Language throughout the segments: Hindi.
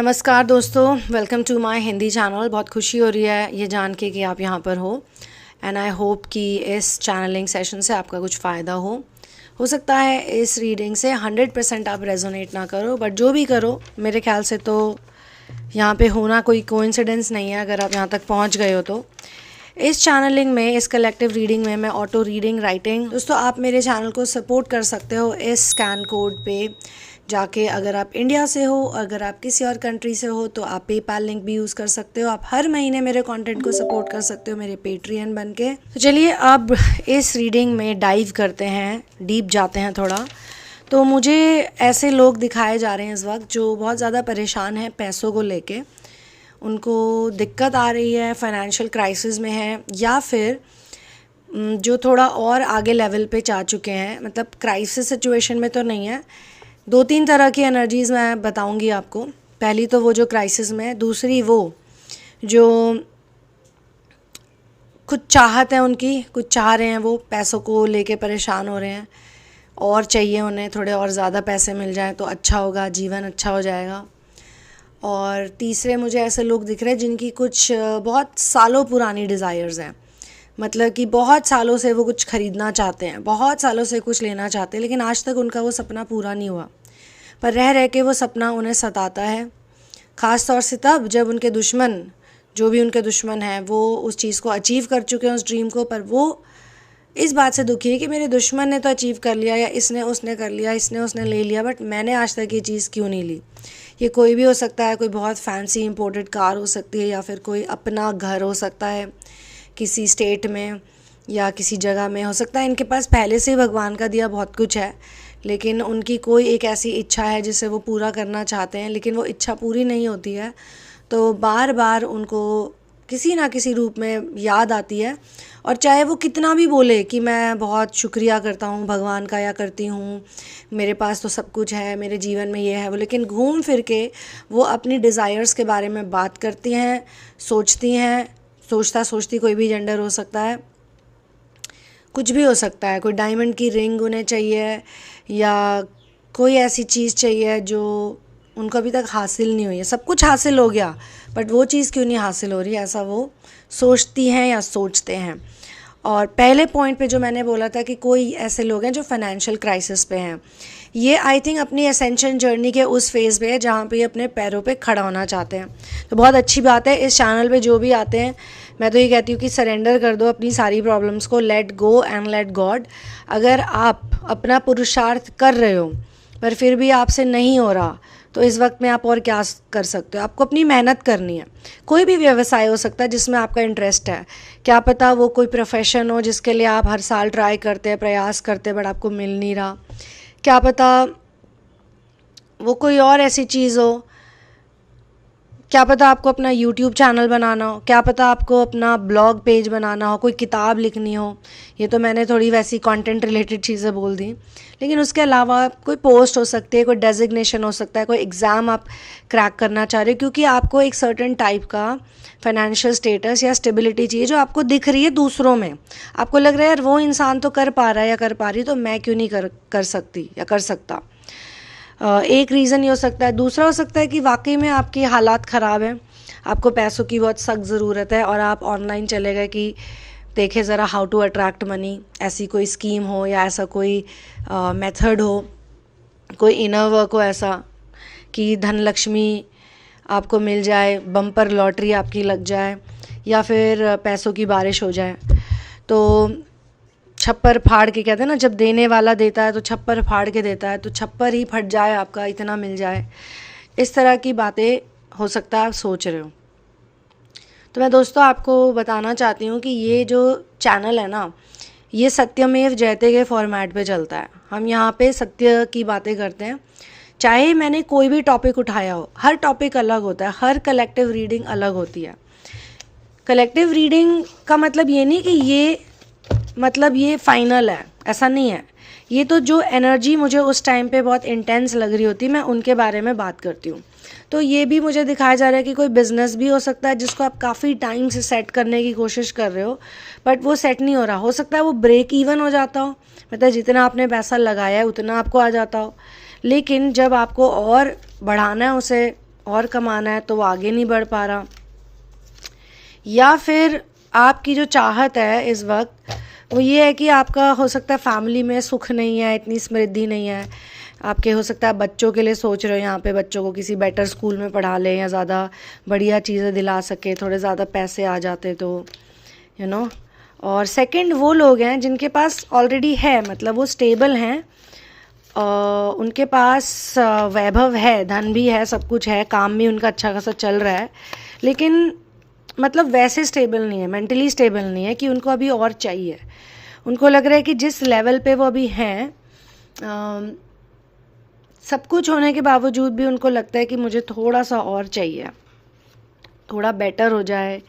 नमस्कार दोस्तों, welcome to my Hindi channel. बहुत खुशी हो रही है ये जान के कि आप यहाँ पर हो एंड आई होप कि इस चैनलिंग सेशन से आपका कुछ फ़ायदा हो सकता है इस रीडिंग से 100% आप रेजोनेट ना करो, बट जो भी करो मेरे ख्याल से तो यहाँ पे होना कोई कोइंसिडेंस नहीं है। अगर आप यहाँ तक पहुँच गए हो तो इस चैनलिंग में, इस कलेक्टिव रीडिंग में मैं ऑटो रीडिंग, राइटिंग, दोस्तों आप मेरे चैनल को सपोर्ट कर सकते हो इस स्कैन कोड पे जाके। अगर आप इंडिया से हो, अगर आप किसी और कंट्री से हो तो आप पेपाल लिंक भी यूज़ कर सकते हो। आप हर महीने मेरे कंटेंट को सपोर्ट कर सकते हो मेरे पेट्रियन बन के। तो चलिए अब इस रीडिंग में डाइव करते हैं, डीप जाते हैं थोड़ा। तो मुझे ऐसे लोग दिखाए जा रहे हैं इस वक्त जो बहुत ज़्यादा परेशान हैं पैसों को लेके। उनको दिक्कत आ रही है, फाइनेंशियल क्राइसिस में है, या फिर जो थोड़ा और आगे लेवल पे जा चुके हैं। मतलब क्राइसिस सिचुएशन में तो नहीं है। 2-3 तरह की एनर्जीज़ मैं बताऊंगी आपको। पहली तो वो जो क्राइसिस में है, दूसरी वो जो कुछ चाहत है उनकी, कुछ चाह रहे हैं, वो पैसों को लेके परेशान हो रहे हैं और चाहिए उन्हें थोड़े और ज़्यादा पैसे मिल जाएं तो अच्छा होगा, जीवन अच्छा हो जाएगा। और तीसरे मुझे ऐसे लोग दिख रहे हैं जिनकी कुछ बहुत सालों पुरानी डिज़ायर्स हैं। मतलब कि बहुत सालों से वो कुछ ख़रीदना चाहते हैं, बहुत सालों से कुछ लेना चाहते हैं, लेकिन आज तक उनका वो सपना पूरा नहीं हुआ। पर रह रह के वो सपना उन्हें सताता है, ख़ास तौर से तब जब उनके दुश्मन, जो भी उनके दुश्मन हैं, वो उस चीज़ को अचीव कर चुके हैं, उस ड्रीम को। पर वो इस बात से दुखी है कि मेरे दुश्मन ने तो अचीव कर लिया, या इसने उसने कर लिया, इसने उसने ले लिया, बट मैंने आज तक ये चीज़ क्यों नहीं ली। ये कोई भी हो सकता है, कोई बहुत फैंसी इंपोर्टेड कार हो सकती है, या फिर कोई अपना घर हो सकता है किसी स्टेट में या किसी जगह में। हो सकता है इनके पास पहले से ही भगवान का दिया बहुत कुछ है, लेकिन उनकी कोई एक ऐसी इच्छा है जिसे वो पूरा करना चाहते हैं, लेकिन वो इच्छा पूरी नहीं होती है। तो बार बार उनको किसी ना किसी रूप में याद आती है, और चाहे वो कितना भी बोले कि मैं बहुत शुक्रिया करता हूँ भगवान का, या करती हूँ, मेरे पास तो सब कुछ है, मेरे जीवन में ये है वो, लेकिन घूम फिर के वो अपनी डिज़ायर्स के बारे में बात करती हैं, सोचती हैं। सोचता सोचती कोई भी जेंडर हो सकता है, कुछ भी हो सकता है। कोई डायमंड की रिंग उन्हें चाहिए, या कोई ऐसी चीज़ चाहिए जो उनको अभी तक हासिल नहीं हुई है। सब कुछ हासिल हो गया, बट वो चीज़ क्यों नहीं हासिल हो रही, ऐसा वो सोचती हैं या सोचते हैं। और पहले पॉइंट पे जो मैंने बोला था कि कोई ऐसे लोग हैं जो फाइनेंशियल क्राइसिस पे हैं, ये आई थिंक अपनी असेंशन जर्नी के उस फेज़ पे है जहाँ पे ये अपने पैरों पे खड़ा होना चाहते हैं। तो बहुत अच्छी बात है, इस चैनल पे जो भी आते हैं मैं तो ये कहती हूँ कि सरेंडर कर दो अपनी सारी प्रॉब्लम्स को, let go and let God. अगर आप अपना पुरुषार्थ कर रहे हो पर फिर भी आपसे नहीं हो रहा, तो इस वक्त में आप और क्या कर सकते हो। आपको अपनी मेहनत करनी है। कोई भी व्यवसाय हो सकता है जिसमें आपका इंटरेस्ट है। क्या पता वो कोई प्रोफेशन हो जिसके लिए आप हर साल ट्राई करते हैं, प्रयास करते हैं, बट आपको मिल नहीं रहा। क्या पता वो कोई और ऐसी चीज़ हो। क्या पता आपको अपना YouTube चैनल बनाना हो, क्या पता आपको अपना ब्लॉग पेज बनाना हो, कोई किताब लिखनी हो। ये तो मैंने थोड़ी वैसी कंटेंट रिलेटेड चीज़ें बोल दी, लेकिन उसके अलावा कोई पोस्ट हो सकती है, कोई डेजिग्नेशन हो सकता है, कोई एग्ज़ाम आप क्रैक करना चाह रहे हो, क्योंकि आपको एक सर्टेन टाइप का फाइनेंशियल स्टेटस या स्टेबिलिटी चाहिए जो आपको दिख रही है दूसरों में। आपको लग रहा है यार वो इंसान तो कर पा रहा है या कर पा रही, तो मैं क्यों नहीं कर सकती या कर सकता। एक रीज़न ये हो सकता है। दूसरा हो सकता है कि वाकई में आपकी हालात ख़राब हैं, आपको पैसों की बहुत सख्त ज़रूरत है, और आप ऑनलाइन चले गए कि देखें ज़रा हाउ टू अट्रैक्ट मनी। ऐसी कोई स्कीम हो या ऐसा कोई मेथड हो, कोई इनर वर्क हो ऐसा कि धन लक्ष्मी आपको मिल जाए, बम्पर लॉटरी आपकी लग जाए, या फिर पैसों की बारिश हो जाए। तो छप्पर फाड़ के कहते हैं ना, जब देने वाला देता है तो छप्पर फाड़ के देता है, तो छप्पर ही फट जाए आपका, इतना मिल जाए। इस तरह की बातें हो सकता है आप सोच रहे हो। तो मैं दोस्तों आपको बताना चाहती हूँ कि ये जो चैनल है ना, ये सत्यमेव जयते के फॉर्मेट पे चलता है। हम यहाँ पे सत्य की बातें करते हैं। चाहे मैंने कोई भी टॉपिक उठाया हो, हर टॉपिक अलग होता है, हर कलेक्टिव रीडिंग अलग होती है। कलेक्टिव रीडिंग का मतलब ये नहीं कि ये फाइनल है, ऐसा नहीं है। ये तो जो एनर्जी मुझे उस टाइम पे बहुत इंटेंस लग रही होती है, मैं उनके बारे में बात करती हूँ। तो ये भी मुझे दिखाया जा रहा है कि कोई बिज़नेस भी हो सकता है जिसको आप काफ़ी टाइम से सेट करने की कोशिश कर रहे हो, बट वो सेट नहीं हो रहा। हो सकता है वो ब्रेक इवन हो जाता हो, मतलब जितना आपने पैसा लगाया है उतना आपको आ जाता हो, लेकिन जब आपको और बढ़ाना है उसे और कमाना है तो वो आगे नहीं बढ़ पा रहा, या फिर आपकी जो चाहत है इस वक्त वो ये है कि आपका हो सकता है फैमिली में सुख नहीं है, इतनी समृद्धि नहीं है आपके, हो सकता है बच्चों के लिए सोच रहे हो यहाँ पे बच्चों को किसी बेटर स्कूल में पढ़ा लें या ज़्यादा बढ़िया चीज़ें दिला सके, थोड़े ज़्यादा पैसे आ जाते तो यू नो। और सेकंड वो लोग हैं जिनके पास ऑलरेडी है, मतलब वो स्टेबल हैं, उनके पास वैभव है, धन भी है, सब कुछ है, काम भी उनका अच्छा खासा चल रहा है, लेकिन मतलब वैसे स्टेबल नहीं है, मेंटली स्टेबल नहीं है कि उनको अभी और चाहिए। उनको लग रहा है कि जिस लेवल पे वो अभी हैं, सब कुछ होने के बावजूद भी उनको लगता है कि मुझे थोड़ा सा और चाहिए, थोड़ा बेटर हो जाए,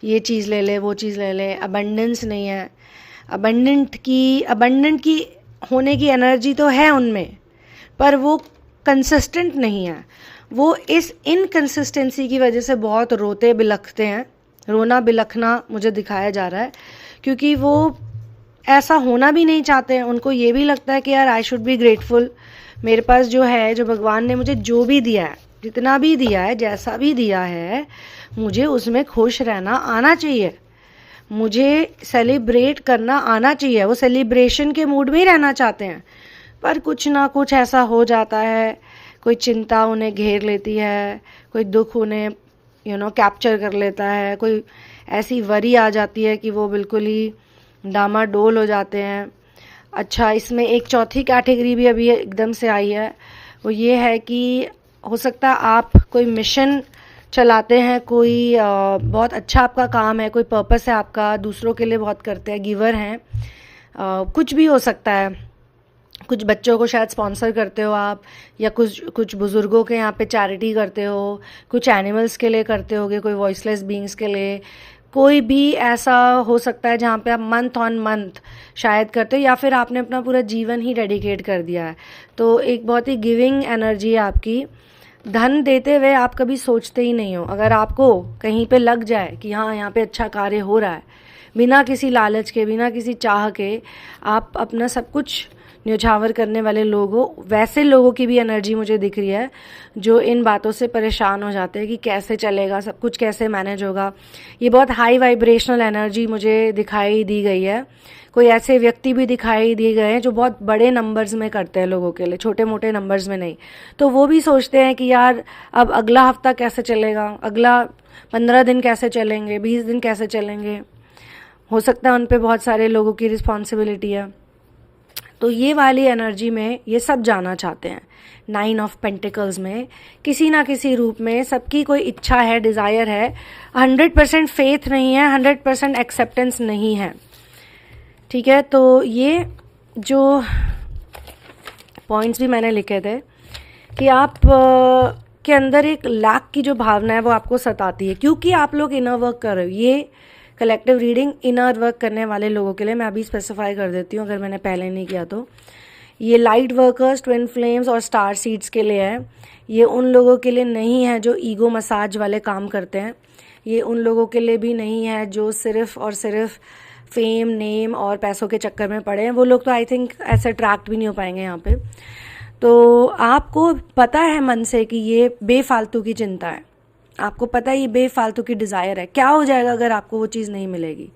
ये चीज़ ले ले, वो चीज़ ले ले। अबंडेंस नहीं है, अबंडेंट की होने की एनर्जी तो है उनमें, पर वो कंसिस्टेंट नहीं है। वो इस इनकंसिस्टेंसी की वजह से बहुत रोते बिलखते हैं, रोना बिलखना मुझे दिखाया जा रहा है, क्योंकि वो ऐसा होना भी नहीं चाहते हैं। उनको ये भी लगता है कि यार आई शुड बी ग्रेटफुल, मेरे पास जो है, जो भगवान ने मुझे जो भी दिया है, जितना भी दिया है, जैसा भी दिया है, मुझे उसमें खुश रहना आना चाहिए, मुझे सेलिब्रेट करना आना चाहिए। वो सेलिब्रेशन के मूड में ही रहना चाहते हैं, पर कुछ ना कुछ ऐसा हो जाता है, कोई चिंता उन्हें घेर लेती है, कोई दुख उन्हें कैप्चर कर लेता है, कोई ऐसी वरी आ जाती है कि वो बिल्कुल ही डामाडोल हो जाते हैं। अच्छा, इसमें एक चौथी कैटेगरी भी अभी एकदम से आई है, वो ये है कि हो सकता है आप कोई मिशन चलाते हैं, कोई बहुत अच्छा आपका काम है, कोई पर्पस है आपका, दूसरों के लिए बहुत करते हैं, गिवर हैं, कुछ भी हो सकता है। कुछ बच्चों को शायद स्पॉन्सर करते हो आप, या कुछ बुज़ुर्गों के यहाँ पे चैरिटी करते हो, कुछ एनिमल्स के लिए करते होगे, कोई वॉइसलेस बीइंग्स के लिए, कोई भी ऐसा हो सकता है जहाँ पे आप मंथ ऑन मंथ शायद करते हो, या फिर आपने अपना पूरा जीवन ही डेडिकेट कर दिया है। तो एक बहुत ही गिविंग एनर्जी है आपकी। धन देते हुए आप कभी सोचते ही नहीं हो। अगर आपको कहीं पे लग जाए कि हाँ यहाँ पे अच्छा कार्य हो रहा है, बिना किसी लालच के, बिना किसी चाह के आप अपना सब कुछ न्यौछावर करने वाले लोग हो, वैसे लोगों की भी एनर्जी मुझे दिख रही है जो इन बातों से परेशान हो जाते हैं कि कैसे चलेगा, सब कुछ कैसे मैनेज होगा। ये बहुत हाई वाइब्रेशनल एनर्जी मुझे दिखाई दी गई है। कोई ऐसे व्यक्ति भी दिखाई दिए गए हैं जो बहुत बड़े नंबर्स में करते हैं लोगों के लिए, छोटे मोटे नंबर्स में नहीं। तो वो भी सोचते हैं कि यार अब अगला हफ्ता कैसे चलेगा, अगला 15 दिन कैसे चलेंगे, 20 दिन कैसे चलेंगे। हो सकता है उन पे बहुत सारे लोगों की रिस्पॉन्सिबिलिटी है। तो ये वाली एनर्जी में ये सब जाना चाहते हैं। 9 ऑफ पेंटिकल्स में किसी ना किसी रूप में सबकी कोई इच्छा है, डिज़ायर है। 100% फेथ नहीं है, 100% एक्सेप्टेंस नहीं है। ठीक है, तो ये जो पॉइंट्स भी मैंने लिखे थे कि आप के अंदर एक लैक की जो भावना है वो आपको सताती है, क्योंकि आप लोग इनर वर्क कर रहे हो। ये कलेक्टिव रीडिंग इनर वर्क करने वाले लोगों के लिए, मैं अभी स्पेसिफाई कर देती हूँ अगर मैंने पहले नहीं किया तो। ये लाइट वर्कर्स, ट्विन फ्लेम्स और स्टार सीड्स के लिए है। ये उन लोगों के लिए नहीं है जो ईगो मसाज वाले काम करते हैं। ये उन लोगों के लिए भी नहीं है जो सिर्फ और सिर्फ फेम, नेम और पैसों के चक्कर में पड़े हैं। वो लोग तो आई थिंक ऐसे अट्रैक्ट भी नहीं हो पाएंगे यहाँ पे। तो आपको पता है मन से कि ये बेफालतू की चिंता है, आपको पता है ये बेफालतू की डिज़ायर है। क्या हो जाएगा अगर आपको वो चीज़ नहीं मिलेगी,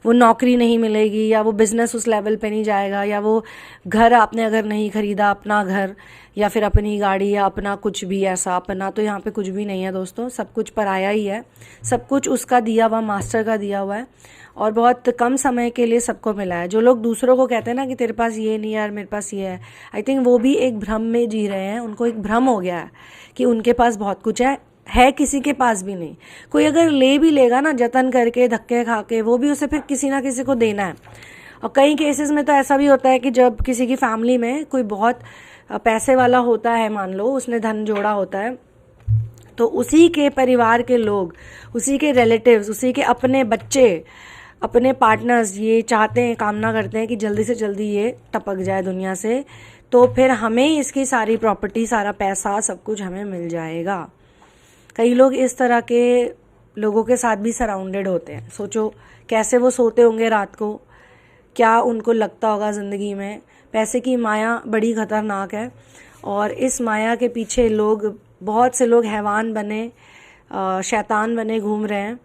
वो नौकरी नहीं मिलेगी, या वो बिज़नेस उस लेवल पे नहीं जाएगा, या वो घर आपने अगर नहीं खरीदा, अपना घर या फिर अपनी गाड़ी या अपना कुछ भी ऐसा अपना, तो यहाँ पे कुछ भी नहीं है दोस्तों, सब कुछ पराया ही है। सब कुछ उसका दिया हुआ, मास्टर का दिया हुआ है, और बहुत कम समय के लिए सबको मिला है। जो लोग दूसरों को कहते हैं ना कि तेरे पास ये नहीं है यार, मेरे पास ये है, आई थिंक वो भी एक भ्रम में जी रहे हैं। उनको एक भ्रम हो गया है कि उनके पास बहुत कुछ है किसी के पास भी नहीं। कोई अगर ले भी लेगा ना जतन करके, धक्के खा के, वो भी उसे फिर किसी ना किसी को देना है। और कई केसेस में तो ऐसा भी होता है कि जब किसी की फैमिली में कोई बहुत पैसे वाला होता है, मान लो उसने धन जोड़ा होता है, तो उसी के परिवार के लोग, उसी के रिलेटिव्स, उसी के अपने बच्चे, अपने पार्टनर्स ये चाहते हैं, कामना करते हैं कि जल्दी से जल्दी ये टपक जाए दुनिया से, तो फिर हमें इसकी सारी प्रॉपर्टी, सारा पैसा, सब कुछ हमें मिल जाएगा। कई लोग इस तरह के लोगों के साथ भी सराउंडेड होते हैं। सोचो कैसे वो सोते होंगे रात को, क्या उनको लगता होगा ज़िंदगी में। पैसे की माया बड़ी ख़तरनाक है, और इस माया के पीछे लोग बहुत से लोग हैवान बने, शैतान बने घूम रहे हैं।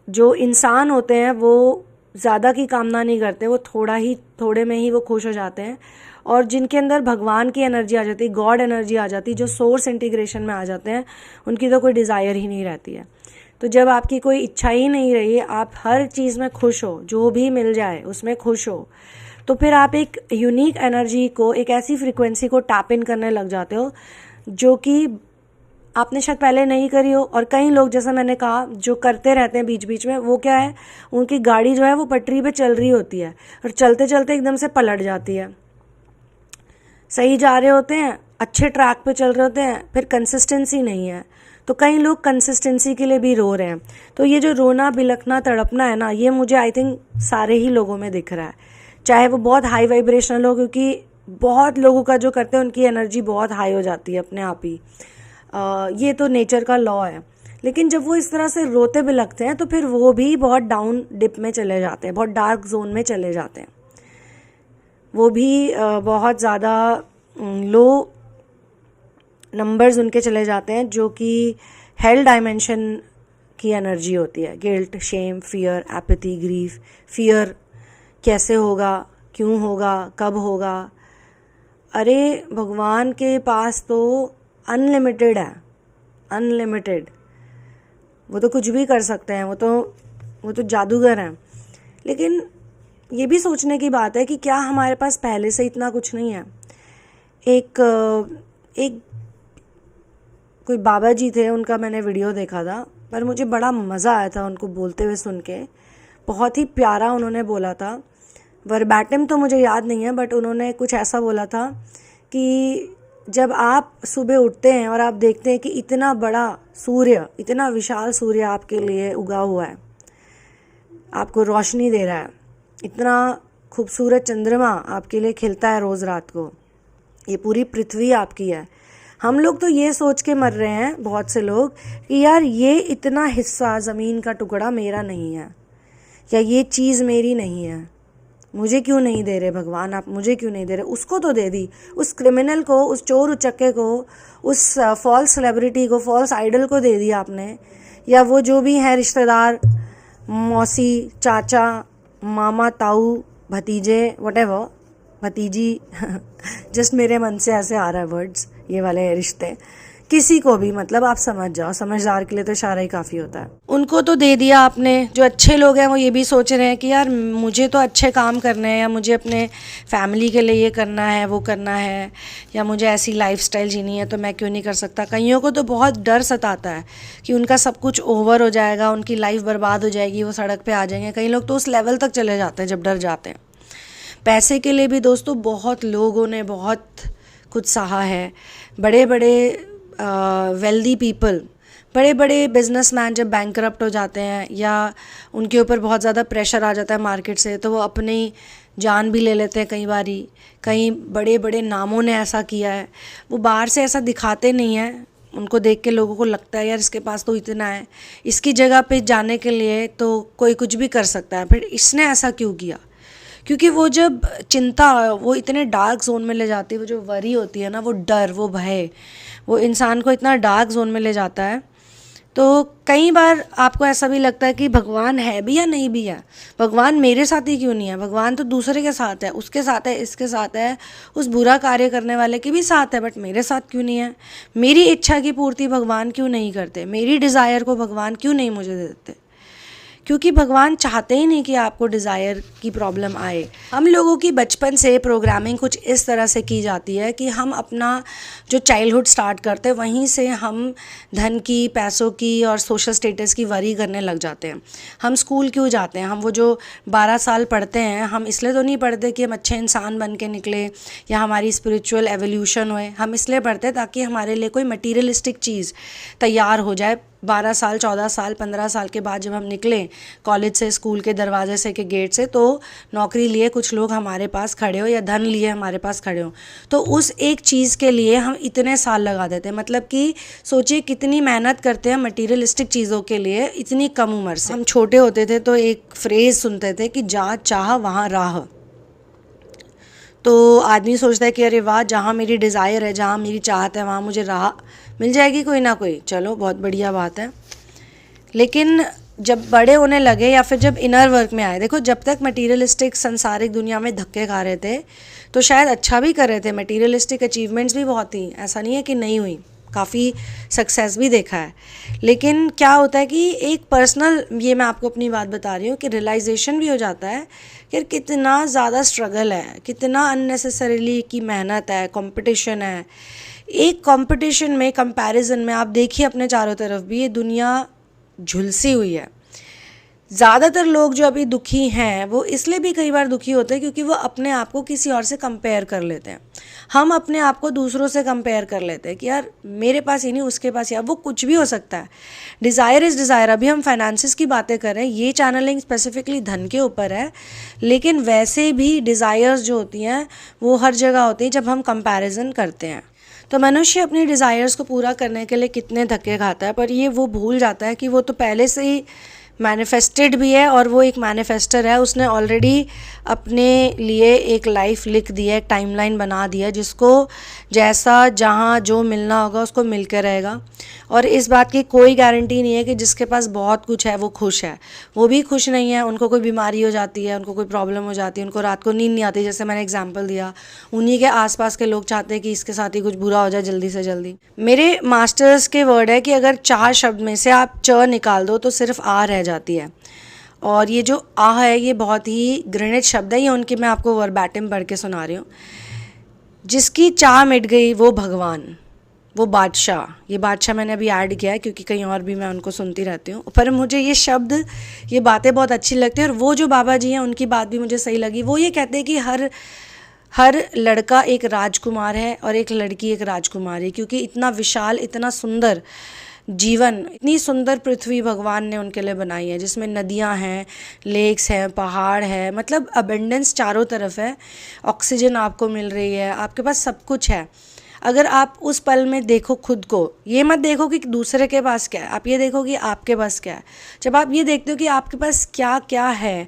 जो इंसान होते हैं वो ज़्यादा की कामना नहीं करते, वो थोड़े में ही वो खुश हो जाते हैं। और जिनके अंदर भगवान की एनर्जी आ जाती है, गॉड एनर्जी आ जाती है, जो सोर्स इंटीग्रेशन में आ जाते हैं, उनकी तो कोई डिज़ायर ही नहीं रहती है। तो जब आपकी कोई इच्छा ही नहीं रही, आप हर चीज़ में खुश हो, जो भी मिल जाए उसमें खुश हो, तो फिर आप एक यूनिक एनर्जी को, एक ऐसी फ्रीक्वेंसी को टैप इन करने लग जाते हो जो कि आपने शायद पहले नहीं करी हो। और कई लोग, जैसा मैंने कहा, जो करते रहते हैं बीच बीच में, वो क्या है, उनकी गाड़ी जो है वो पटरी पे चल रही होती है और चलते चलते एकदम से पलट जाती है। सही जा रहे होते हैं, अच्छे ट्रैक पे चल रहे होते हैं, फिर कंसिस्टेंसी नहीं है। तो कई लोग कंसिस्टेंसी के लिए भी रो रहे हैं। तो ये जो रोना बिलखना तड़पना है ना, ये मुझे आई थिंक सारे ही लोगों में दिख रहा है, चाहे वो बहुत हाई वाइब्रेशनल हो, क्योंकि बहुत लोगों का जो करते हैं उनकी एनर्जी बहुत हाई हो जाती है अपने आप ही। ये तो नेचर का लॉ है। लेकिन जब वो इस तरह से रोते बिलखते हैं तो फिर वो भी बहुत डाउन डिप में चले जाते हैं, बहुत डार्क जोन में चले जाते हैं, वो भी बहुत ज़्यादा लो नंबर्स उनके चले जाते हैं, जो कि हेल डायमेंशन की एनर्जी होती है। Guilt, shame, fear, apathy, grief. Fear, कैसे होगा, क्यों होगा, कब होगा। अरे भगवान के पास तो अनलिमिटेड है, अनलिमिटेड। वो तो कुछ भी कर सकते हैं, वो तो जादूगर हैं। लेकिन ये भी सोचने की बात है कि क्या हमारे पास पहले से इतना कुछ नहीं है। एक कोई बाबा जी थे, उनका मैंने वीडियो देखा था, पर मुझे बड़ा मज़ा आया था उनको बोलते हुए सुन के। बहुत ही प्यारा उन्होंने बोला था, वर्बैटिम तो मुझे याद नहीं है, बट उन्होंने कुछ ऐसा बोला था कि जब आप सुबह उठते हैं और आप देखते हैं कि इतना बड़ा सूर्य, इतना विशाल सूर्य आपके लिए उगा हुआ है, आपको रोशनी दे रहा है, इतना खूबसूरत चंद्रमा आपके लिए खिलता है रोज़ रात को, ये पूरी पृथ्वी आपकी है। हम लोग तो ये सोच के मर रहे हैं, बहुत से लोग, कि यार ये इतना हिस्सा ज़मीन का टुकड़ा मेरा नहीं है, या ये चीज़ मेरी नहीं है, मुझे क्यों नहीं दे रहे भगवान, आप मुझे क्यों नहीं दे रहे। उसको तो दे दी, उस क्रिमिनल को, उस चोर उचक्के को, उस फॉल्स सेलिब्रिटी को, फॉल्स आइडल को दे दिया आपने, या वो जो भी है रिश्तेदार, मौसी, चाचा, मामा, ताऊ, भतीजे, व्हाटएवर, भतीजी जस्ट मेरे मन से ऐसे आ रहा है वर्ड्स, ये वाले रिश्ते, किसी को भी, मतलब आप समझ जाओ, समझदार के लिए तो इशारा ही काफ़ी होता है। उनको तो दे दिया आपने। जो अच्छे लोग हैं वो ये भी सोच रहे हैं कि यार मुझे तो अच्छे काम करने हैं, या मुझे अपने फैमिली के लिए ये करना है, वो करना है, या मुझे ऐसी लाइफस्टाइल जीनी है, तो मैं क्यों नहीं कर सकता। कईयों को तो बहुत डर सताता है कि उनका सब कुछ ओवर हो जाएगा, उनकी लाइफ बर्बाद हो जाएगी, वो सड़क पर आ जाएंगे। कई लोग तो उस लेवल तक चले जाते हैं जब डर जाते हैं। पैसे के लिए भी दोस्तों बहुत लोगों ने बहुत कुछ सहा है। बड़े बड़े वेल्दी पीपल, बड़े बड़े बिजनेसमैन जब बैंकरप्ट हो जाते हैं, या उनके ऊपर बहुत ज़्यादा प्रेशर आ जाता है मार्केट से, तो वो अपनी जान भी ले लेते हैं कई बारी। कई बड़े बड़े नामों ने ऐसा किया है। वो बाहर से ऐसा दिखाते नहीं हैं, उनको देख के लोगों को लगता है यार इसके पास तो इतना है, इसकी जगह पे जाने के लिए तो कोई कुछ भी कर सकता है, फिर इसने ऐसा क्यों किया। क्योंकि वो जब चिंता, वो इतने डार्क जोन में ले जाती है, वो जो वरी होती है ना, वो डर, वो भय, वो इंसान को इतना डार्क जोन में ले जाता है। तो कई बार आपको ऐसा भी लगता है कि भगवान है भी या नहीं भी है, भगवान मेरे साथ ही क्यों नहीं है, भगवान तो दूसरे के साथ है, उसके साथ है, इसके साथ है, उस बुरा कार्य करने वाले के भी साथ है, बट मेरे साथ क्यों नहीं है। मेरी इच्छा की पूर्ति भगवान क्यों नहीं करते, मेरी डिज़ायर को भगवान क्यों नहीं मुझे देते। क्योंकि भगवान चाहते ही नहीं कि आपको डिज़ायर की प्रॉब्लम आए। हम लोगों की बचपन से प्रोग्रामिंग कुछ इस तरह से की जाती है कि हम अपना जो चाइल्डहुड स्टार्ट करते हैं वहीं से हम धन की, पैसों की और सोशल स्टेटस की वरी करने लग जाते हैं। हम स्कूल क्यों जाते हैं, हम वो जो 12 साल पढ़ते हैं, हम इसलिए तो नहीं पढ़ते कि हम अच्छे इंसान बन के निकले या हमारी स्पिरिचुअल एवोल्यूशन होए, हम इसलिए पढ़ते हैं ताकि हमारे लिए कोई मटीरियलिस्टिक चीज़ तैयार हो जाए। 12 साल, 14 साल, 15 साल के बाद जब हम निकलें कॉलेज से, स्कूल के दरवाजे से, के गेट से, तो नौकरी लिए कुछ लोग हमारे पास खड़े हो या धन लिए हमारे पास खड़े हो, तो उस एक चीज़ के लिए हम इतने साल लगा देते हैं। मतलब कि सोचिए कितनी मेहनत करते हैं मटीरियलिस्टिक चीज़ों के लिए इतनी कम उम्र से। हम छोटे होते थे तो एक फ्रेज़ सुनते थे कि जहाँ चाह वहाँ राह। तो आदमी सोचता है कि अरे वाह, जहाँ मेरी डिज़ायर है, जहाँ मेरी चाहत है, वहाँ मुझे राह मिल जाएगी कोई ना कोई, चलो बहुत बढ़िया बात है। लेकिन जब बड़े होने लगे या फिर जब इनर वर्क में आए, देखो जब तक मटीरियलिस्टिक सांसारिक दुनिया में धक्के खा रहे थे तो शायद अच्छा भी कर रहे थे, मटीरियलिस्टिक अचीवमेंट्स भी बहुत थी, ऐसा नहीं है कि नहीं हुई, काफ़ी सक्सेस भी देखा है। लेकिन क्या होता है कि एक पर्सनल, ये मैं आपको अपनी बात बता रही हूँ, कि रियलाइजेशन भी हो जाता है कि कितना ज़्यादा स्ट्रगल है, कितना अननेसेसरीली की मेहनत है, कंपटीशन है। एक कंपटीशन में, कंपैरिजन में आप देखिए अपने चारों तरफ भी ये दुनिया झुलसी हुई है। ज़्यादातर लोग जो अभी दुखी हैं वो इसलिए भी कई बार दुखी होते हैं क्योंकि वो अपने आप को किसी और से कंपेयर कर लेते हैं। हम अपने आप को दूसरों से कंपेयर कर लेते हैं कि यार मेरे पास ही नहीं, उसके पास, या वो कुछ भी हो सकता है। Desire is desire. अभी हम फाइनेंसिस की बातें कर रहे हैं, ये चैनलिंग स्पेसिफिकली धन के ऊपर है, लेकिन वैसे भी डिज़ायर्स जो होती हैं वो हर जगह होती हैं जब हम कंपैरिजन करते हैं। तो मनुष्य अपनी डिज़ायर्स को पूरा करने के लिए कितने धक्के खाता है, पर ये वो भूल जाता है कि वो तो पहले से ही मैनिफेस्टेड भी है और वो एक मैनिफेस्टर है। उसने ऑलरेडी अपने लिए एक लाइफ लिख दी है, एक टाइमलाइन बना दिया, जिसको जैसा जहाँ जो मिलना होगा उसको मिल के रहेगा। और इस बात की कोई गारंटी नहीं है कि जिसके पास बहुत कुछ है वो खुश है, वो भी खुश नहीं है। उनको कोई बीमारी हो जाती है, उनको कोई प्रॉब्लम हो जाती है, उनको रात को नींद नहीं आती, जैसे मैंने एग्जांपल दिया। उन्हीं के आसपास के लोग चाहते हैं कि इसके साथ ही कुछ बुरा हो जाए जल्दी से जल्दी। मेरे मास्टर्स के वर्ड है कि अगर 4 शब्द में से आप च निकाल दो तो सिर्फ आ रह जाती है। और ये जो आ है ये बहुत ही घृणित शब्द है, ये उनकी मैं आपको वर्बैटिम पढ़ के सुना रही हूँ। जिसकी चाह मिट गई वो भगवान, वो बादशाह। ये बादशाह मैंने अभी ऐड किया है क्योंकि कहीं और भी मैं उनको सुनती रहती हूँ, पर मुझे ये शब्द, ये बातें बहुत अच्छी लगती है। और वो जो बाबा जी हैं उनकी बात भी मुझे सही लगी। वो ये कहते हैं कि हर लड़का एक राजकुमार है और एक लड़की एक राजकुमारी है, क्योंकि इतना विशाल, इतना सुंदर जीवन, इतनी सुंदर पृथ्वी भगवान ने उनके लिए बनाई है, जिसमें नदियाँ हैं, लेक्स हैं, पहाड़ है, मतलब अबेंडेंस चारों तरफ है, ऑक्सीजन आपको मिल रही है, आपके पास सब कुछ है। अगर आप उस पल में देखो खुद को, ये मत देखो कि दूसरे के पास क्या है, आप ये देखो कि आपके पास क्या है। जब आप ये देखते हो कि आपके पास क्या क्या है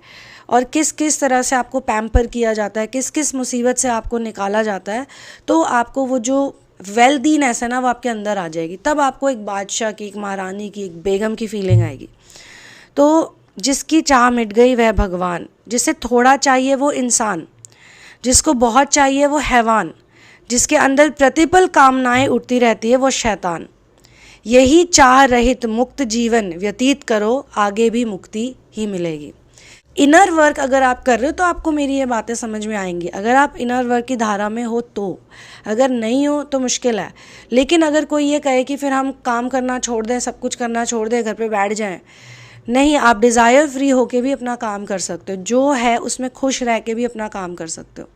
और किस किस तरह से आपको पैम्पर किया जाता है, किस किस मुसीबत से आपको निकाला जाता है, तो आपको वो जो वेल्दीनेस है ना वो आपके अंदर आ जाएगी। तब आपको एक बादशाह की, एक महारानी की, एक बेगम की फीलिंग आएगी। तो जिसकी चाह मिट गई वह भगवान, जिसे थोड़ा चाहिए वो इंसान, जिसको बहुत चाहिए वो हैवान, जिसके अंदर प्रतिपल कामनाएं उठती रहती है वो शैतान। यही चाह रहित मुक्त जीवन व्यतीत करो, आगे भी मुक्ति ही मिलेगी। इनर वर्क अगर आप कर रहे हो तो आपको मेरी ये बातें समझ में आएंगी, अगर आप इनर वर्क की धारा में हो तो। अगर नहीं हो तो मुश्किल है। लेकिन अगर कोई ये कहे कि फिर हम काम करना छोड़ दें, सब कुछ करना छोड़ दें, घर पे बैठ जाएं, नहीं, आप डिज़ायर फ्री होके भी अपना काम कर सकते हो, जो है उसमें खुश रह के भी अपना काम कर सकते हो।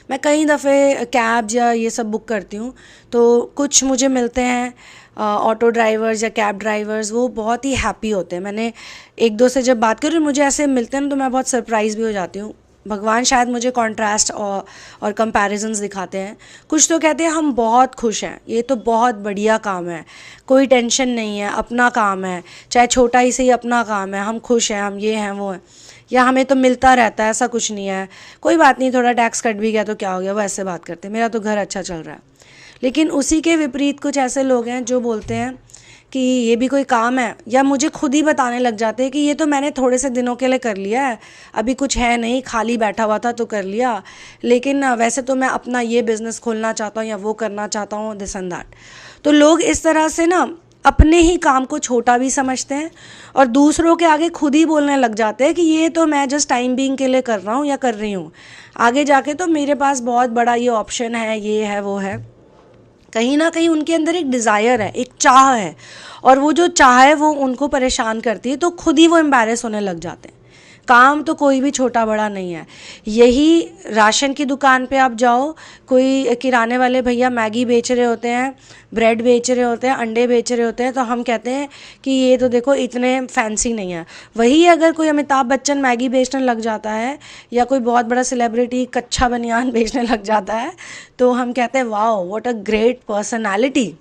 मैं कई दफ़े कैब्स या ये सब बुक करती हूँ, तो कुछ मुझे मिलते हैं ऑटो ड्राइवर्स या कैब ड्राइवर्स, वो बहुत ही हैप्पी होते हैं। मैंने एक दो से जब बात करूँ, मुझे ऐसे मिलते हैं तो मैं बहुत सरप्राइज़ भी हो जाती हूँ। भगवान शायद मुझे कॉन्ट्रास्ट और कंपैरिजन्स दिखाते हैं। कुछ तो कहते हैं हम बहुत खुश हैं, ये तो बहुत बढ़िया काम है, कोई टेंशन नहीं है, अपना काम है, चाहे छोटा ही सही अपना काम है, हम खुश हैं, हम ये हैं वो हैं, या हमें तो मिलता रहता है, ऐसा कुछ नहीं है, कोई बात नहीं, थोड़ा टैक्स कट भी गया तो क्या हो गया, वो ऐसे बात करते हैं, मेरा तो घर अच्छा चल रहा है। लेकिन उसी के विपरीत कुछ ऐसे लोग हैं जो बोलते हैं कि ये भी कोई काम है, या मुझे खुद ही बताने लग जाते हैं कि ये तो मैंने थोड़े से दिनों के लिए कर लिया है, अभी कुछ है नहीं, खाली बैठा हुआ था तो कर लिया, लेकिन वैसे तो मैं अपना ये बिज़नेस खोलना चाहता हूँ या वो करना चाहता हूँ, दिस एंड दैट। तो लोग इस तरह से ना अपने ही काम को छोटा भी समझते हैं और दूसरों के आगे खुद ही बोलने लग जाते हैं कि ये तो मैं जस्ट टाइम बीइंग के लिए कर रहा हूँ या कर रही हूँ, आगे जाके तो मेरे पास बहुत बड़ा ये ऑप्शन है, ये है वो है। कहीं ना कहीं उनके अंदर एक डिज़ायर है, एक चाह है, और वो जो चाह है वो उनको परेशान करती है, तो खुद ही वो एम्बैरेस होने लग जाते हैं। काम तो कोई भी छोटा बड़ा नहीं है। यही राशन की दुकान पे आप जाओ, कोई किराने वाले भैया मैगी बेच रहे होते हैं, ब्रेड बेच रहे होते हैं, अंडे बेच रहे होते हैं, तो हम कहते हैं कि ये तो देखो इतने फैंसी नहीं है। वही अगर कोई अमिताभ बच्चन मैगी बेचने लग जाता है या कोई बहुत बड़ा सेलिब्रिटी कच्चा बनियान बेचने लग जाता है, तो हम कहते हैं wow what a great personality.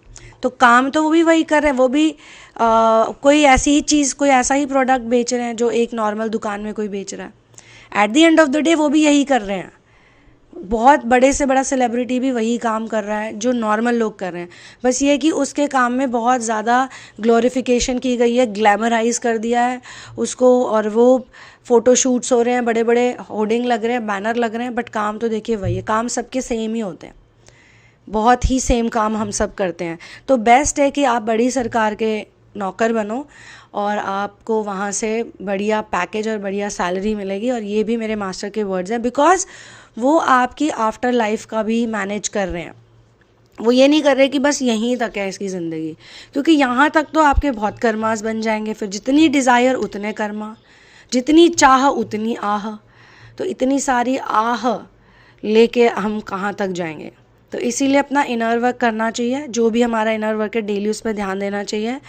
तो काम तो वो भी वही कर रहे हैं, वो भी कोई ऐसी ही चीज़, कोई ऐसा ही प्रोडक्ट बेच रहे हैं जो एक नॉर्मल दुकान में कोई बेच रहा है। At the end of the day वो भी यही कर रहे हैं, बहुत बड़े से बड़ा सेलिब्रिटी भी वही काम कर रहा है जो नॉर्मल लोग कर रहे हैं। बस ये कि उसके काम में बहुत ज़्यादा ग्लोरिफिकेशन की गई है, ग्लैमराइज कर दिया है उसको, और वो फ़ोटो शूट्स हो रहे हैं, बड़े बड़े होर्डिंग लग रहे हैं, बैनर लग रहे हैं, बट काम तो देखिए वही है, काम सबके सेम ही होते हैं, बहुत ही सेम काम हम सब करते हैं। तो बेस्ट है कि आप बड़ी सरकार के नौकर बनो और आपको वहाँ से बढ़िया पैकेज और बढ़िया सैलरी मिलेगी। और ये भी मेरे मास्टर के वर्ड्स हैं, बिकॉज वो आपकी आफ्टर लाइफ का भी मैनेज कर रहे हैं। वो ये नहीं कर रहे कि बस यहीं तक है इसकी ज़िंदगी, क्योंकि यहाँ तक तो आपके बहुत कर्मास बन जाएंगे। फिर जितनी डिज़ायर उतने कर्मा, जितनी चाह उतनी आह, तो इतनी सारी आह लेके हम कहाँ तक जाएंगे। तो इसीलिए अपना इनर वर्क करना चाहिए, जो भी हमारा इनर वर्क है डेली उस पर ध्यान देना चाहिए।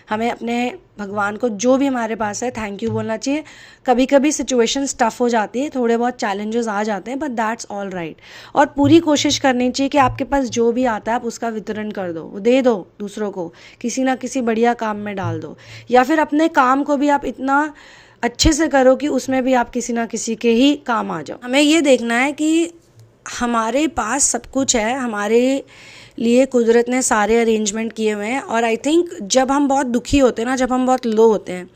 हमें अपने भगवान को जो भी हमारे पास है थैंक यू बोलना चाहिए। कभी कभी सिचुएशंस टफ हो जाती है, थोड़े बहुत चैलेंजेस आ जाते हैं, बट दैट्स ऑल राइट। और पूरी कोशिश करनी चाहिए कि आपके पास जो भी आता है आप उसका वितरण कर दो, वो दे दो दूसरों को, किसी ना किसी बढ़िया काम में डाल दो, या फिर अपने काम को भी आप इतना अच्छे से करो कि उसमें भी आप किसी ना किसी के ही काम आ जाओ। हमें ये देखना है कि हमारे पास सब कुछ है, हमारे लिए कुदरत ने सारे अरेंजमेंट किए हुए हैं। और आई थिंक जब हम बहुत दुखी होते हैं ना, जब हम बहुत लो होते हैं,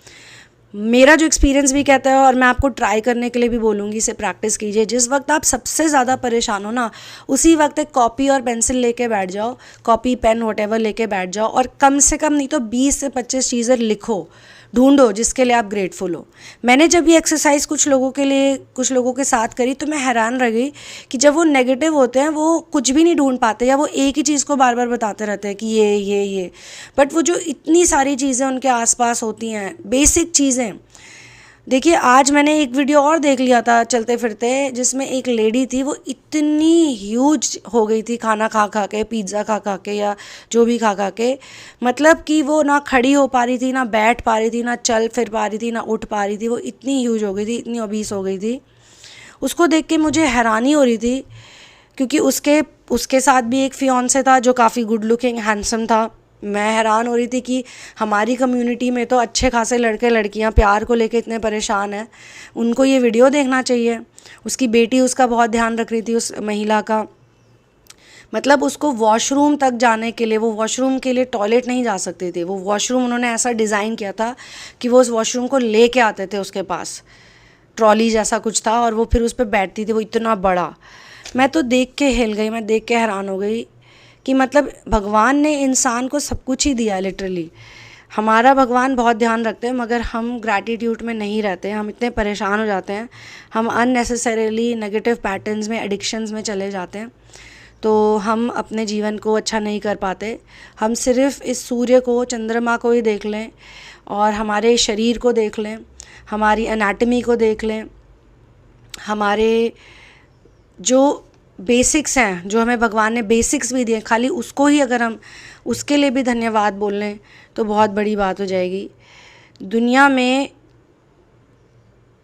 मेरा जो एक्सपीरियंस भी कहता है, और मैं आपको ट्राई करने के लिए भी बोलूँगी, इसे प्रैक्टिस कीजिए। जिस वक्त आप सबसे ज़्यादा परेशान हो ना, उसी वक्त एक कॉपी और पेंसिल लेके बैठ जाओ, कॉपी पेन वॉटेवर लेके बैठ जाओ, और कम से कम नहीं तो 20 से 25 चीज़ें लिखो, ढूंढो जिसके लिए आप ग्रेटफुल हो। मैंने जब ये एक्सरसाइज कुछ लोगों के साथ करी, तो मैं हैरान रह गई कि जब वो नेगेटिव होते हैं वो कुछ भी नहीं ढूंढ पाते, या वो एक ही चीज़ को बार बार बताते रहते हैं कि ये, बट वो जो इतनी सारी चीज़ें उनके आसपास होती हैं, बेसिक चीज़ें। देखिए, आज मैंने एक वीडियो और देख लिया था चलते फिरते, जिसमें एक लेडी थी, वो इतनी ह्यूज हो गई थी खाना खा खा के, पिज़्ज़ा खा खा के, या जो भी खा खा के, मतलब कि वो ना खड़ी हो पा रही थी, ना बैठ पा रही थी, ना चल फिर पा रही थी, ना उठ पा रही थी। वो इतनी ह्यूज हो गई थी, इतनी ओबीस हो गई थी। उसको देख के मुझे हैरानी हो रही थी, क्योंकि उसके साथ भी एक फियांसे था जो काफ़ी गुड लुकिंग हैंडसम था। मैं हैरान हो रही थी कि हमारी कम्युनिटी में तो अच्छे खासे लड़के लड़कियां प्यार को लेके इतने परेशान हैं, उनको ये वीडियो देखना चाहिए। उसकी बेटी उसका बहुत ध्यान रख रही थी, उस महिला का, मतलब उसको वॉशरूम तक जाने के लिए, वो वॉशरूम के लिए टॉयलेट नहीं जा सकते थे, वो वॉशरूम उन्होंने ऐसा डिज़ाइन किया था कि वो उस वॉशरूम को ले के आते थे, उसके पास ट्रॉली जैसा कुछ था, और वो फिर उस पर बैठती थी, वो इतना बड़ा। मैं तो देख के हिल गई, मैं देख के हैरान हो गई कि मतलब भगवान ने इंसान को सब कुछ ही दिया है लिटरली। हमारा भगवान बहुत ध्यान रखते हैं, मगर हम ग्रैटिट्यूड में नहीं रहते हैं, हम इतने परेशान हो जाते हैं, हम अननेसेसरीली नेगेटिव पैटर्न्स में, एडिक्शंस में चले जाते हैं, तो हम अपने जीवन को अच्छा नहीं कर पाते। हम सिर्फ इस सूर्य को, चंद्रमा को ही देख लें, और हमारे शरीर को देख लें, हमारी एनाटमी को देख लें, हमारे जो बेसिक्स हैं, जो हमें भगवान ने बेसिक्स भी दिए, खाली उसको ही अगर हम उसके लिए भी धन्यवाद बोल लें तो बहुत बड़ी बात हो जाएगी। दुनिया में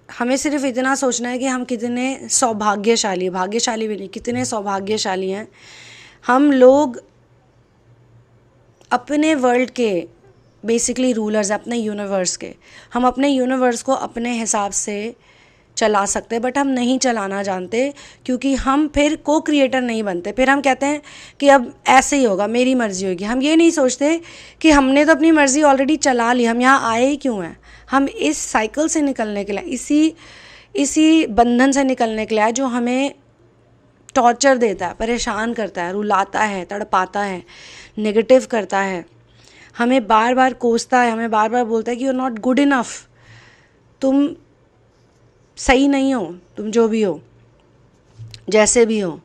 हमें सिर्फ इतना सोचना है कि हम कितने सौभाग्यशाली, भाग्यशाली भी नहीं, कितने सौभाग्यशाली हैं हम लोग। अपने वर्ल्ड के बेसिकली रूलर्स, अपने यूनिवर्स के, हम अपने यूनिवर्स को अपने हिसाब से चला सकते हैं, बट हम नहीं चलाना जानते, क्योंकि हम फिर को क्रिएटर नहीं बनते। फिर हम कहते हैं कि अब ऐसे ही होगा, मेरी मर्ज़ी होगी। हम ये नहीं सोचते कि हमने तो अपनी मर्ज़ी ऑलरेडी चला ली, हम यहाँ आए ही क्यों हैं। हम इस साइकिल से निकलने के लिए, इसी बंधन से निकलने के लिए जो हमें टॉर्चर देता है, परेशान करता है, रुलाता है, तड़पाता है, नेगेटिव करता है, हमें बार बार कोसता है, हमें बार बार बोलता है कि you are not good enough, तुम सही नहीं हो, तुम जो भी हो, जैसे भी हो।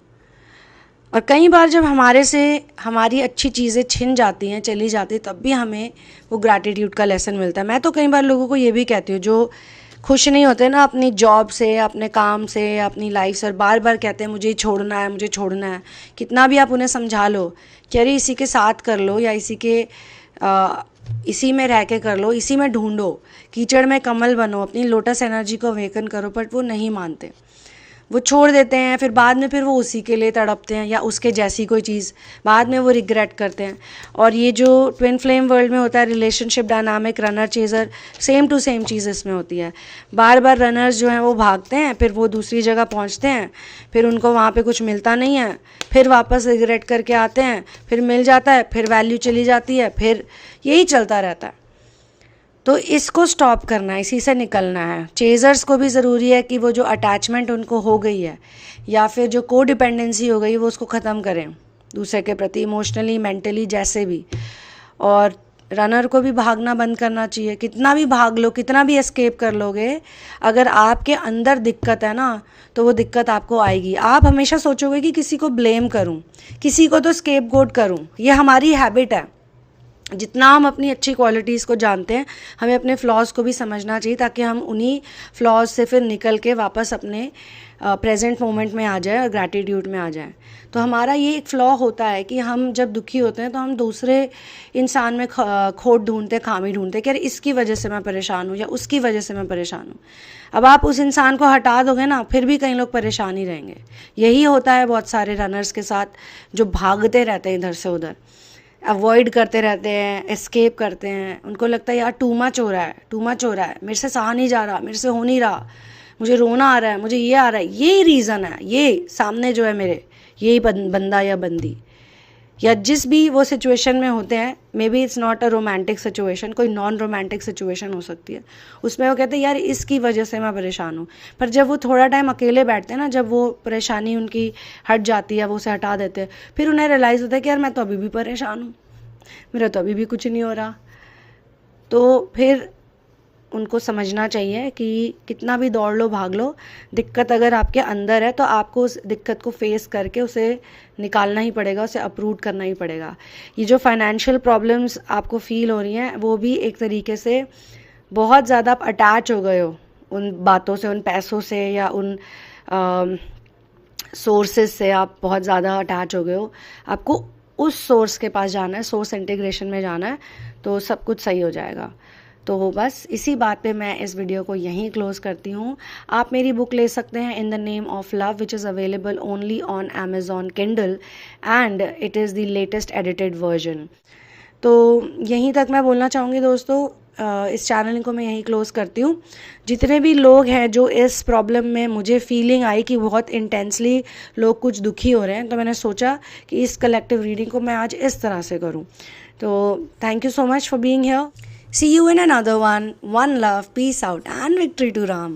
और कई बार जब हमारे से हमारी अच्छी चीज़ें छिन जाती हैं, चली जाती हैं, तब भी हमें वो ग्रैटिट्यूड का लेसन मिलता है। मैं तो कई बार लोगों को ये भी कहती हूँ जो खुश नहीं होते ना अपनी जॉब से, अपने काम से, अपनी लाइफ से, और बार बार कहते हैं मुझे छोड़ना है, मुझे छोड़ना है। कितना भी आप उन्हें समझा लो कि अरे इसी के साथ कर लो, या इसी में रह के कर लो, इसी में ढूंढो, कीचड़ में कमल बनो, अपनी लोटस एनर्जी को अवेकन करो, बट वो नहीं मानते। वो छोड़ देते हैं, फिर बाद में फिर वो उसी के लिए तड़पते हैं या उसके जैसी कोई चीज़, बाद में वो रिग्रेट करते हैं। और ये जो ट्विन फ्लेम वर्ल्ड में होता है relationship dynamic, runner chaser, same to same चीज़ इसमें होती है। बार बार रनर्स जो हैं वो भागते हैं, फिर वो दूसरी जगह पहुंचते हैं, फिर उनको वहाँ पे कुछ मिलता नहीं है, फिर वापस रिग्रेट करके आते हैं, फिर मिल जाता है, फिर वैल्यू चली जाती है, फिर यही चलता रहता है। तो इसको स्टॉप करना है, इसी से निकलना है। चेज़र्स को भी ज़रूरी है कि वो जो अटैचमेंट उनको हो गई है या फिर जो को डिपेंडेंसी हो गई है वो उसको ख़त्म करें दूसरे के प्रति, इमोशनली, मेंटली, जैसे भी। और रनर को भी भागना बंद करना चाहिए। कितना भी भाग लो, कितना भी एस्केप कर लोगे, अगर आपके अंदर दिक्कत है ना तो वो दिक्कत आपको आएगी। आप हमेशा सोचोगे कि किसी को ब्लेम करूं, किसी को तो स्केपगोट करूं। ये हमारी हैबिट है। जितना हम अपनी अच्छी क्वालिटीज़ को जानते हैं, हमें अपने फ्लॉज को भी समझना चाहिए ताकि हम उन्हीं फ्लॉज से फिर निकल के वापस अपने प्रेजेंट मोमेंट में आ जाए और ग्रैटिट्यूड में आ जाए। तो हमारा ये एक फ्लॉ होता है कि हम जब दुखी होते हैं तो हम दूसरे इंसान में खोट ढूंढते, खामी ढूंढते कि यार इसकी वजह से मैं परेशान हूँ या उसकी वजह से मैं परेशान हूँ। अब आप उस इंसान को हटा दोगे ना, फिर भी कई लोग परेशान ही रहेंगे। यही होता है बहुत सारे रनर्स के साथ, जो भागते रहते हैं इधर से उधर, अवॉइड करते रहते हैं, एस्केप करते हैं। उनको लगता है यार टू मच हो रहा है, टू मच हो रहा है, मेरे से सहा नहीं जा रहा, मेरे से हो नहीं रहा, मुझे रोना आ रहा है, मुझे ये आ रहा है। यही रीज़न है, ये सामने जो है मेरे, यही बंदा या बंदी, या जिस भी वो सिचुएशन में होते हैं, may be it's not a romantic situation, कोई नॉन रोमांटिक सिचुएशन हो सकती है, उसमें वो कहते हैं यार इसकी वजह से मैं परेशान हूँ। पर जब वो थोड़ा टाइम अकेले बैठते हैं ना, जब वो परेशानी उनकी हट जाती है, वो उसे हटा देते हैं, फिर उन्हें रियलाइज़ होता है कि यार मैं तो अभी भी परेशान हूँ, मेरा तो अभी भी कुछ नहीं हो रहा। तो फिर उनको समझना चाहिए कि कितना भी दौड़ लो, भाग लो, दिक्कत अगर आपके अंदर है तो आपको उस दिक्कत को फेस करके उसे निकालना ही पड़ेगा, उसे अप्रूव करना ही पड़ेगा। ये जो फाइनेंशियल प्रॉब्लम्स आपको फील हो रही हैं, वो भी एक तरीके से बहुत ज़्यादा आप अटैच हो गए हो उन बातों से, उन पैसों से, या उन सोर्सेज से आप बहुत ज़्यादा अटैच हो गए हो। आपको उस सोर्स के पास जाना है, सोर्स इंटीग्रेशन में जाना है, तो सब कुछ सही हो जाएगा। तो बस इसी बात पे मैं इस वीडियो को यहीं क्लोज़ करती हूँ। आप मेरी बुक ले सकते हैं in the name of love, which is available only on Amazon Kindle and it is the latest edited version. तो यहीं तक मैं बोलना चाहूँगी दोस्तों। इस चैनल को मैं यहीं क्लोज़ करती हूँ। जितने भी लोग हैं जो इस प्रॉब्लम में, मुझे फीलिंग आई कि बहुत इंटेंसली लोग कुछ दुखी हो रहे हैं, तो मैंने सोचा कि इस कलेक्टिव रीडिंग को मैं आज इस तरह से करूँ। तो thank you so much for being here. See you in another one. One love, peace out, and victory to Ram.